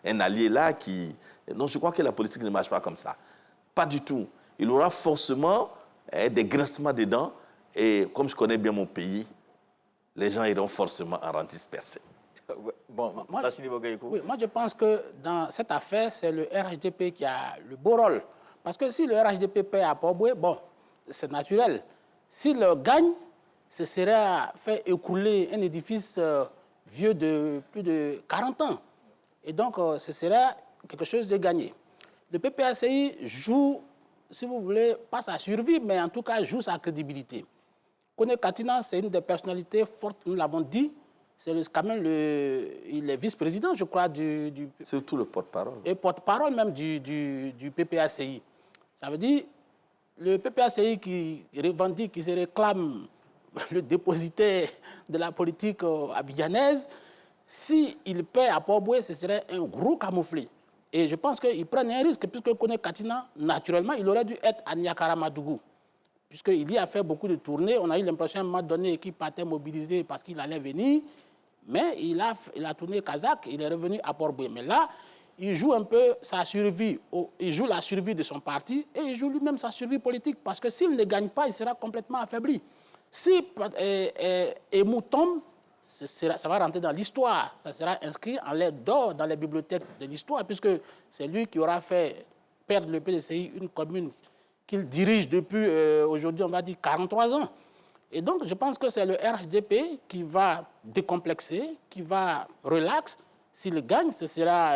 un allié là qui... Non, je crois que la politique ne marche pas comme ça. Pas du tout. Il aura forcément des grincements des dents. Et comme je connais bien mon pays, les gens iront forcément en rang dispersé. Bon, moi, oui, moi, je pense que dans cette affaire, c'est le RHDP qui a le beau rôle. Parce que si le RHDP paie à Port-Boué, bon, c'est naturel. S'il gagne, ce serait faire écrouler un édifice vieux de plus de 40 ans. Et donc, ce serait quelque chose de gagné. Le PPACI joue, si vous voulez, pas sa survie, mais en tout cas, joue sa crédibilité. Kone Katina, c'est une des personnalités fortes, nous l'avons dit. C'est quand même il est vice-président, je crois, du surtout le porte-parole. Et porte-parole même du PPACI. Ça veut dire, le PPACI qui revendique, qui se réclame le dépositaire de la politique abidjanaise, s'il paie à Port-Boué, ce serait un gros camouflet. Et je pense qu'ils prennent un risque, puisque Kone Katina, naturellement, il aurait dû être à Niakaramadougou. Puisqu'il y a fait beaucoup de tournées, on a eu l'impression à un moment donné qu'il partait mobilisé parce qu'il allait venir, mais il a tourné kazakh, il est revenu à Port-Boué. Mais là, il joue un peu sa survie, il joue la survie de son parti et il joue lui-même sa survie politique, parce que s'il ne gagne pas, il sera complètement affaibli. Si Emou tombe, ça va rentrer dans l'histoire, ça sera inscrit en lettres d'or dans les bibliothèques de l'histoire, puisque c'est lui qui aura fait perdre le PDCI, une commune qu'il dirige depuis, aujourd'hui, on va dire, 43 ans. Et donc, je pense que c'est le RHDP qui va décomplexer, qui va relax. S'il gagne, ce sera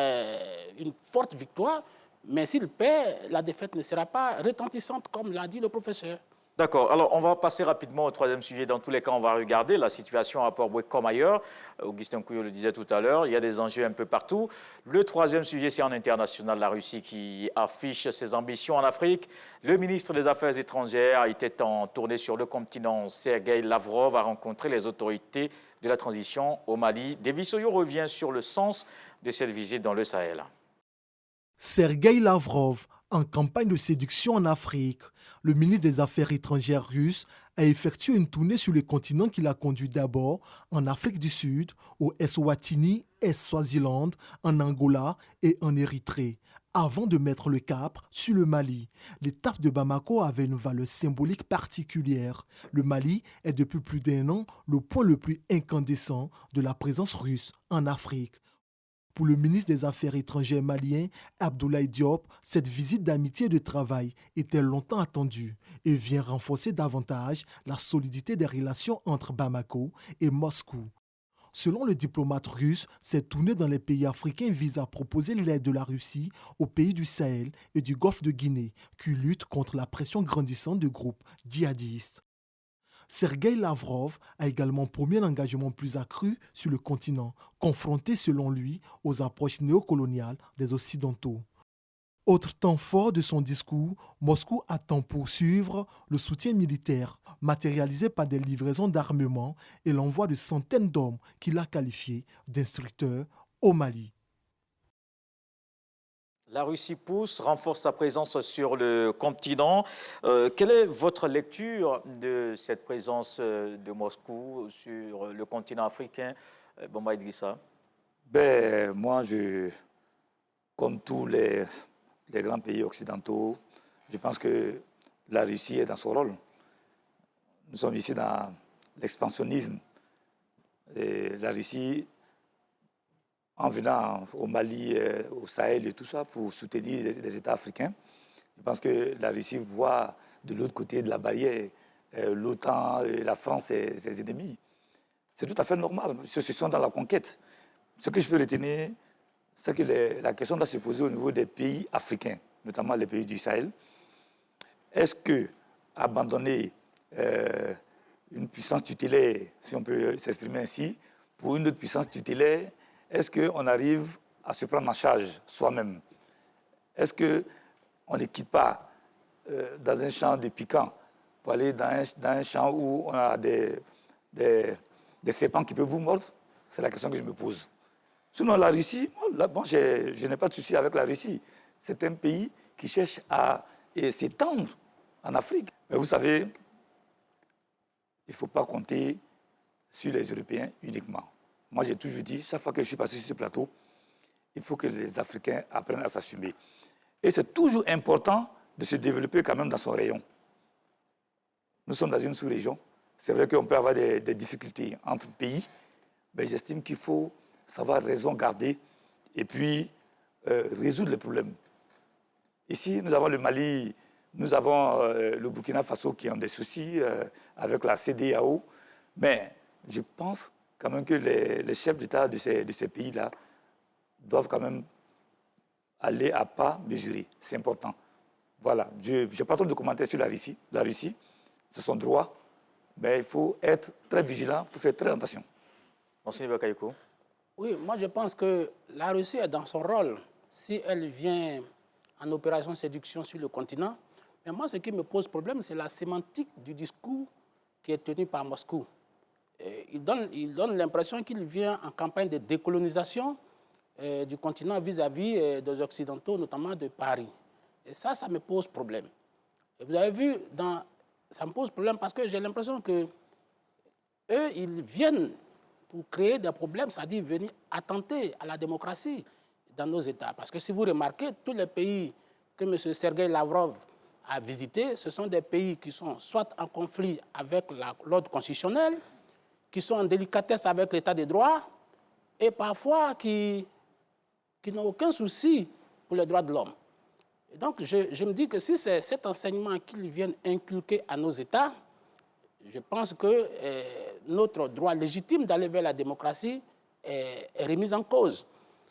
une forte victoire. Mais s'il perd, la défaite ne sera pas retentissante, comme l'a dit le professeur. D'accord. Alors, on va passer rapidement au troisième sujet. Dans tous les cas, on va regarder la situation à Port-Boué comme ailleurs. Augustin Couillot le disait tout à l'heure, il y a des enjeux un peu partout. Le troisième sujet, c'est en international, la Russie qui affiche ses ambitions en Afrique. Le ministre des Affaires étrangères était en tournée sur le continent. Sergueï Lavrov a rencontré les autorités de la transition au Mali. David Soyo revient sur le sens de cette visite dans le Sahel. Sergueï Lavrov, en campagne de séduction en Afrique, le ministre des Affaires étrangères russe a effectué une tournée sur le continent qu'il a conduit d'abord en Afrique du Sud, au Eswatini, Eswaziland, en Angola et en Érythrée, Avant de mettre le cap sur le Mali, l'étape de Bamako avait une valeur symbolique particulière. Le Mali est depuis plus d'1 an le point le plus incandescent de la présence russe en Afrique. Pour le ministre des Affaires étrangères malien, Abdoulaye Diop, cette visite d'amitié et de travail était longtemps attendue et vient renforcer davantage la solidité des relations entre Bamako et Moscou. Selon le diplomate russe, cette tournée dans les pays africains vise à proposer l'aide de la Russie aux pays du Sahel et du Golfe de Guinée qui luttent contre la pression grandissante de groupes djihadistes. Sergueï Lavrov a également promis un engagement plus accru sur le continent, confronté selon lui aux approches néocoloniales des Occidentaux. Autre temps fort de son discours, Moscou attend poursuivre le soutien militaire, matérialisé par des livraisons d'armement et l'envoi de centaines d'hommes qu'il a qualifiés d'instructeurs au Mali. La Russie pousse, renforce sa présence sur le continent. Quelle est votre lecture de cette présence de Moscou sur le continent africain, Bamba Idrissa? Moi, comme tous les grands pays occidentaux, je pense que la Russie est dans son rôle. Nous sommes ici dans l'expansionnisme. Et la Russie, en venant au Mali, au Sahel et tout ça, pour soutenir les États africains, je pense que la Russie voit de l'autre côté de la barrière l'OTAN, la France et ses ennemis. C'est tout à fait normal. Ceux qui sont dans la conquête. Ce que je peux retenir, c'est que la question doit se poser au niveau des pays africains, notamment les pays du Sahel. Est-ce que abandonner une puissance tutélaire, si on peut s'exprimer ainsi, pour une autre puissance tutélaire, est-ce qu'on arrive à se prendre en charge soi-même? Est-ce qu'on ne quitte pas dans un champ de piquants pour aller dans un champ où on a des serpents qui peuvent vous mordre? C'est la question que je me pose. Sinon, la Russie, je n'ai pas de souci avec la Russie. C'est un pays qui cherche à s'étendre en Afrique. Mais vous savez, il ne faut pas compter sur les Européens uniquement. Moi, j'ai toujours dit, chaque fois que je suis passé sur ce plateau, il faut que les Africains apprennent à s'assumer. Et c'est toujours important de se développer quand même dans son rayon. Nous sommes dans une sous-région. C'est vrai qu'on peut avoir des difficultés entre pays, mais j'estime qu'il faut savoir raison garder et puis résoudre les problèmes. Ici, nous avons le Mali, nous avons le Burkina Faso qui ont des soucis avec la CEDEAO, mais je pense quand même que les chefs d'État de ces pays-là doivent quand même aller à pas mesurés. C'est important. Voilà. Je n'ai pas trop de commentaires sur la Russie. La Russie, c'est son droit, mais il faut être très vigilant, il faut faire très attention. Monseigneur Bakayoko. Oui, moi je pense que la Russie est dans son rôle si elle vient en opération séduction sur le continent. Mais moi, ce qui me pose problème, c'est la sémantique du discours qui est tenu par Moscou. Il donne l'impression qu'il vient en campagne de décolonisation du continent vis-à-vis des Occidentaux, notamment de Paris. Et ça me pose problème. Et vous avez vu, ça me pose problème parce que j'ai l'impression qu'eux, ils viennent pour créer des problèmes, c'est-à-dire venir attenter à la démocratie dans nos États. Parce que si vous remarquez, tous les pays que M. Sergueï Lavrov a visités, ce sont des pays qui sont soit en conflit avec l'ordre constitutionnel, qui sont en délicatesse avec l'état des droits, et parfois qui n'ont aucun souci pour les droits de l'homme. Et donc, je me dis que si c'est cet enseignement qu'ils viennent inculquer à nos États, je pense que notre droit légitime d'aller vers la démocratie est remis en cause.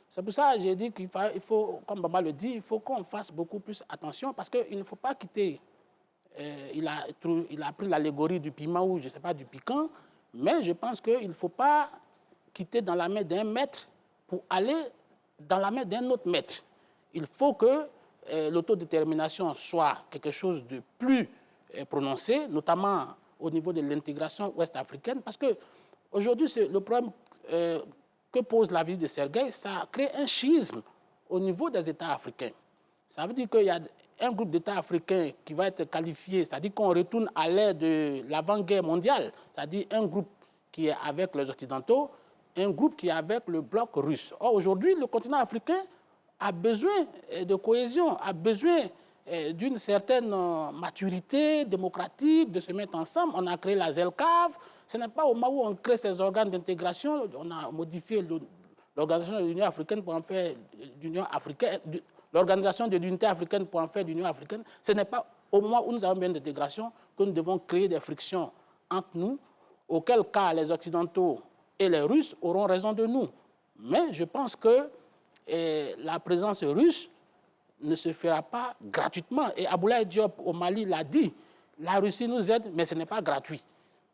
C'est pour ça que j'ai dit qu'il faut, comme Baba le dit, il faut qu'on fasse beaucoup plus attention parce qu'il ne faut pas quitter. Il a pris l'allégorie du piment ou, je ne sais pas, du piquant, mais je pense qu'il ne faut pas quitter dans la main d'un maître pour aller dans la main d'un autre maître. Il faut que l'autodétermination soit quelque chose de plus prononcé, notamment au niveau de l'intégration ouest-africaine, parce qu'aujourd'hui, le problème que pose la visite de Sergueï, ça crée un schisme au niveau des États africains. Ça veut dire qu'il y a un groupe d'États africains qui va être qualifié, c'est-à-dire qu'on retourne à l'ère de l'avant-guerre mondiale, c'est-à-dire un groupe qui est avec les Occidentaux, un groupe qui est avec le bloc russe. Or, aujourd'hui, le continent africain, a besoin de cohésion, a besoin d'une certaine maturité démocratique, de se mettre ensemble. On a créé la ZELCAF. Ce n'est pas au moment où on crée ces organes d'intégration, on a modifié l'organisation de l'Union africaine pour en faire l'Union africaine, l'organisation de l'unité africaine pour en faire l'Union africaine. Ce n'est pas au moment où nous avons besoin d'intégration que nous devons créer des frictions entre nous, auquel cas les Occidentaux et les Russes auront raison de nous. Mais je pense que la présence russe ne se fera pas gratuitement. Et Aboulaye Diop au Mali l'a dit, la Russie nous aide, mais ce n'est pas gratuit.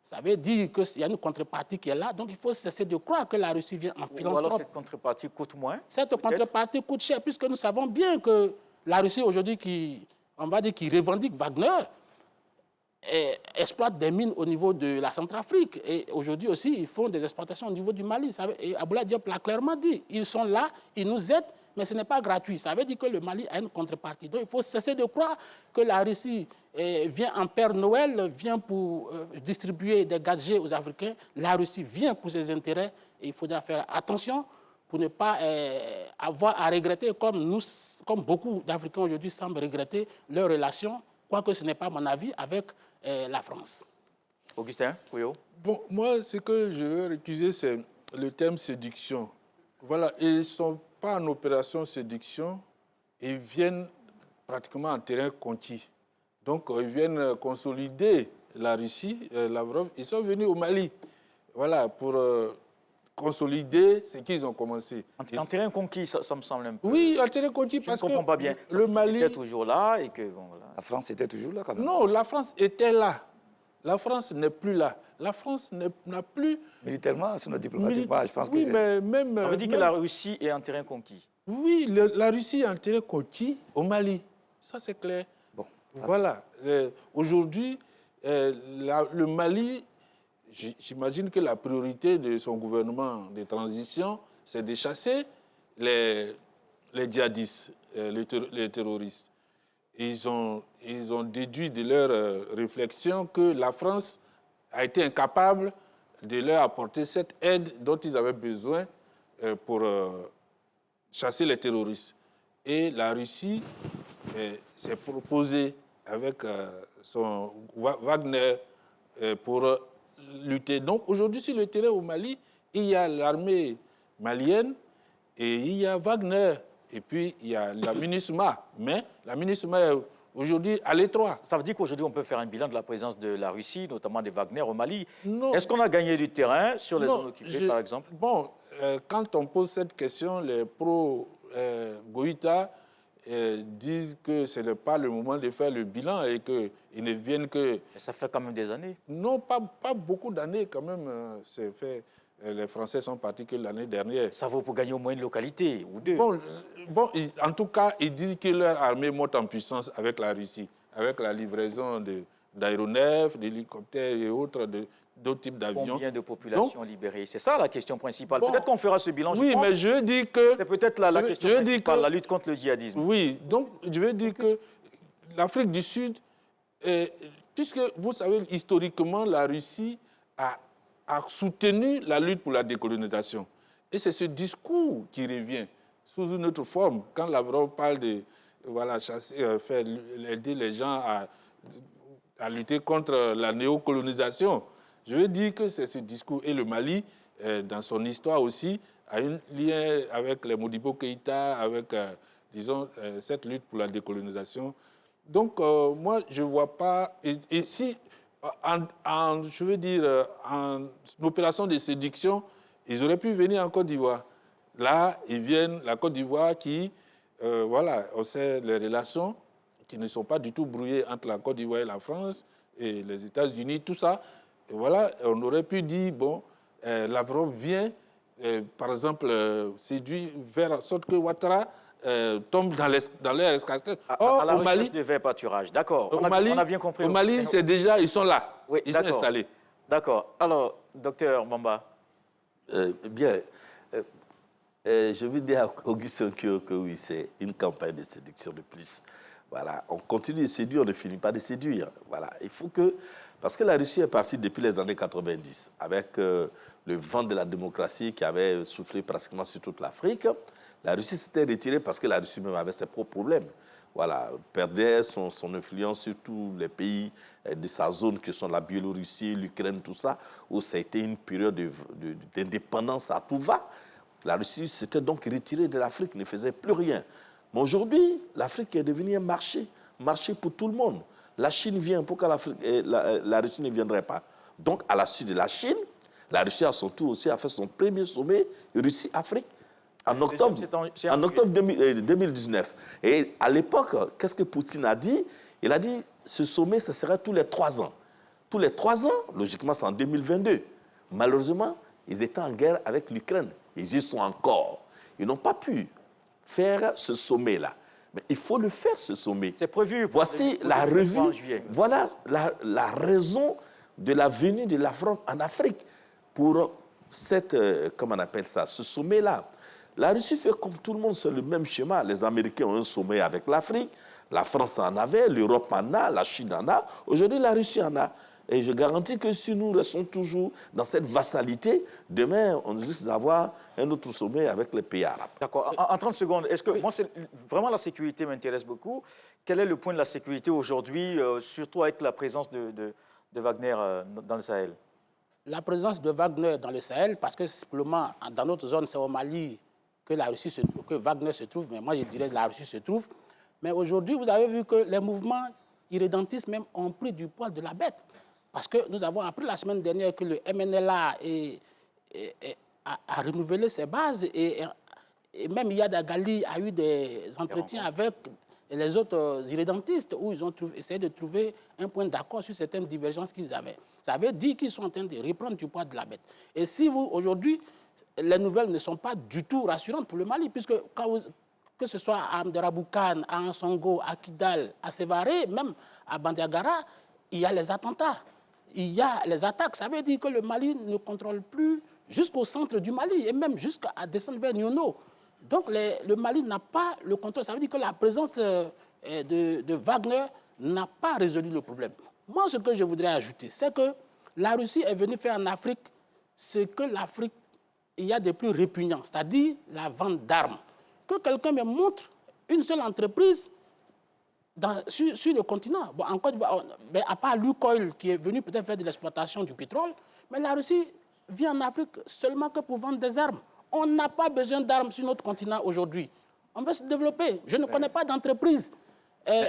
Ça veut dire qu'il y a une contrepartie qui est là, donc il faut cesser de croire que la Russie vient en philanthrope. Ou alors cette contrepartie coûte moins? Cette contrepartie coûte cher, puisque nous savons bien que la Russie aujourd'hui, qui revendique Wagner, exploite des mines au niveau de la Centrafrique. Et aujourd'hui aussi, ils font des exploitations au niveau du Mali. Et Aboulaye Diop l'a clairement dit. Ils sont là, ils nous aident, mais ce n'est pas gratuit. Ça veut dire que le Mali a une contrepartie. Donc il faut cesser de croire que la Russie vient en Père Noël, vient pour distribuer des gadgets aux Africains. La Russie vient pour ses intérêts et il faudra faire attention pour ne pas avoir à regretter, comme beaucoup d'Africains aujourd'hui semblent regretter, leur relation, quoique ce n'est pas mon avis, avec la France. Augustin Pouillot. Bon, moi, ce que je veux récuser, c'est le terme séduction. Voilà, et ils ne sont pas en opération séduction, ils viennent pratiquement en terrain conquis. Donc, ils viennent consolider la Russie, Lavrov. Ils sont venus au Mali, voilà, pour consolider ce qu'ils ont commencé. En terrain conquis, ça me semble un peu... Oui, en terrain conquis, parce que... Je ne comprends pas bien. Le Mali était toujours là et que... Bon, voilà. La France était toujours là, quand même. Non, la France était là. La France n'est plus là. La France n'a plus... Militairement, sur notre diplomatiquement, je pense oui, que mais même... On veut dire que la Russie est en terrain conquis. Oui, la Russie est en terrain conquis au Mali. Ça, c'est clair. Bon, voilà. Aujourd'hui, le Mali, j'imagine que la priorité de son gouvernement de transition, c'est de chasser les djihadistes, les terroristes. Ils ont déduit de leur réflexion que la France a été incapable de leur apporter cette aide dont ils avaient besoin pour chasser les terroristes. Et la Russie s'est proposée avec son Wagner pour lutter. Donc aujourd'hui, sur le terrain au Mali, il y a l'armée malienne et il y a Wagner. Et puis, il y a la MINUSMA. Mais la MINUSMA est aujourd'hui à l'étroit. Ça veut dire qu'aujourd'hui, on peut faire un bilan de la présence de la Russie, notamment des Wagner au Mali. Non. Est-ce qu'on a gagné du terrain sur les zones occupées, par exemple? Bon, quand on pose cette question, les pro-Goïta disent que ce n'est pas le moment de faire le bilan et qu'ils ne viennent que... Mais ça fait quand même des années. Non, pas beaucoup d'années quand même. C'est fait. Les Français sont partis que l'année dernière. Ça vaut pour gagner au moins une localité ou deux. Bon, en tout cas, ils disent que leur armée monte en puissance avec la Russie, avec la livraison d'aéronefs, d'hélicoptères et autres, d'autres types d'avions. Combien de populations libérées? C'est ça la question principale. Bon, peut-être qu'on fera ce bilan, oui, je pense. Mais je dis que... C'est peut-être la question principale, la lutte contre le djihadisme. Oui, donc je veux dire que l'Afrique du Sud, puisque vous savez, historiquement, la Russie a soutenu la lutte pour la décolonisation. Et c'est ce discours qui revient sous une autre forme. Quand Lavrov parle de chasser, aider les gens à lutter contre la néocolonisation, je veux dire que c'est ce discours. Et le Mali, dans son histoire aussi, a un lien avec les Modibo Keïta, avec, disons, cette lutte pour la décolonisation. Donc, moi, je ne vois pas... Et si... je veux dire, en opération de séduction, ils auraient pu venir en Côte d'Ivoire. Là, ils viennent, la Côte d'Ivoire qui, on sait les relations qui ne sont pas du tout brouillées entre la Côte d'Ivoire et la France et les États-Unis, tout ça. Et voilà, on aurait pu dire, bon, Lavrov vient, par exemple, séduit vers en sorte que Ouattara tombe dans leur escarcelle. À la recherche de verts pâturages, d'accord. On a bien compris. Au Mali, c'est déjà, ils sont là, oui, ils sont installés. D'accord. Alors, docteur Mamba. Bien, je veux dire à Augustin que oui, c'est une campagne de séduction de plus. Voilà, on continue de séduire, on ne finit pas de séduire. Voilà, il faut que... Parce que la Russie est partie depuis les années 90, avec le vent de la démocratie qui avait soufflé pratiquement sur toute l'Afrique. La Russie s'était retirée parce que la Russie même avait ses propres problèmes. Voilà, perdait son influence sur tous les pays de sa zone, que sont la Biélorussie, l'Ukraine, tout ça, où ça a été une période d'indépendance à tout va. La Russie s'était donc retirée de l'Afrique, ne faisait plus rien. Mais aujourd'hui, l'Afrique est devenue un marché pour tout le monde. La Chine vient, pourquoi la Russie ne viendrait pas? Donc, à la suite de la Chine, la Russie, à son tour aussi, a fait son premier sommet Russie-Afrique en octobre 2019. Et à l'époque, qu'est-ce que Poutine a dit? Il a dit, ce sommet, ce serait tous les 3 ans. Tous les 3 ans, logiquement, c'est en 2022. Malheureusement, ils étaient en guerre avec l'Ukraine. Ils y sont encore. Ils n'ont pas pu faire ce sommet-là. Mais il faut le faire, ce sommet. C'est prévu. Voici la revue. Voilà la raison de la venue de l'Afrique en Afrique pour cette, comment on appelle ça, ce sommet-là. La Russie fait comme tout le monde, c'est le même schéma. Les Américains ont un sommet avec l'Afrique, la France en avait, l'Europe en a, la Chine en a. Aujourd'hui, la Russie en a. Et je garantis que si nous restons toujours dans cette vassalité, demain, on risque d'avoir un autre sommet avec les pays arabes. D'accord. En 30 secondes, est-ce que moi, vraiment la sécurité m'intéresse beaucoup. Quel est le point de la sécurité aujourd'hui, surtout avec la présence de Wagner dans le Sahel? La présence de Wagner dans le Sahel, parce que simplement, dans notre zone, c'est au Mali que Wagner se trouve, mais moi je dirais que la Russie se trouve. Mais aujourd'hui, vous avez vu que les mouvements irrédentistes même ont pris du poil de la bête. Parce que nous avons appris la semaine dernière que le MNLA a renouvelé ses bases et même Iyad Agali a eu des entretiens avec les autres irrédentistes où ils ont essayé de trouver un point d'accord sur certaines divergences qu'ils avaient. Ça veut dire qu'ils sont en train de reprendre du poil de la bête. Et si vous, aujourd'hui, les nouvelles ne sont pas du tout rassurantes pour le Mali, puisque que ce soit à Amderaboukane, à Ansongo, à Kidal, à Sévaré, même à Bandiagara, il y a les attentats, il y a les attaques. Ça veut dire que le Mali ne contrôle plus jusqu'au centre du Mali et même jusqu'à descendre vers Niono. Donc le Mali n'a pas le contrôle. Ça veut dire que la présence de Wagner n'a pas résolu le problème. Moi, ce que je voudrais ajouter, c'est que la Russie est venue faire en Afrique ce que l'Afrique, il y a de plus répugnant, c'est-à-dire la vente d'armes. Que quelqu'un me montre une seule entreprise sur le continent. Bon, en Côte d'Ivoire, à part Lukoil qui est venu peut-être faire de l'exploitation du pétrole, mais la Russie vient en Afrique seulement que pour vendre des armes. On n'a pas besoin d'armes sur notre continent aujourd'hui. On veut se développer. Je ne connais pas d'entreprise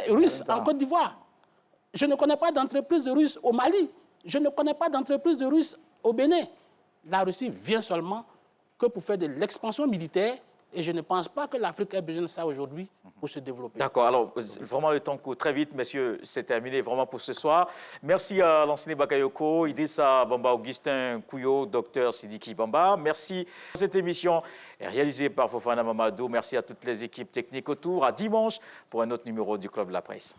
russe en Côte d'Ivoire. Je ne connais pas d'entreprise russe au Mali. Je ne connais pas d'entreprise russe au Bénin. La Russie vient seulement que pour faire de l'expansion militaire. Et je ne pense pas que l'Afrique ait besoin de ça aujourd'hui pour se développer. D'accord. Alors, vraiment, le temps court très vite, messieurs. C'est terminé vraiment pour ce soir. Merci à l'enseignant Bakayoko, Idrissa Bamba, Augustin Kouyo, Dr Sidiki Bamba. Merci. Cette émission est réalisée par Fofana Mamadou. Merci à toutes les équipes techniques autour. À dimanche pour un autre numéro du Club de la Presse.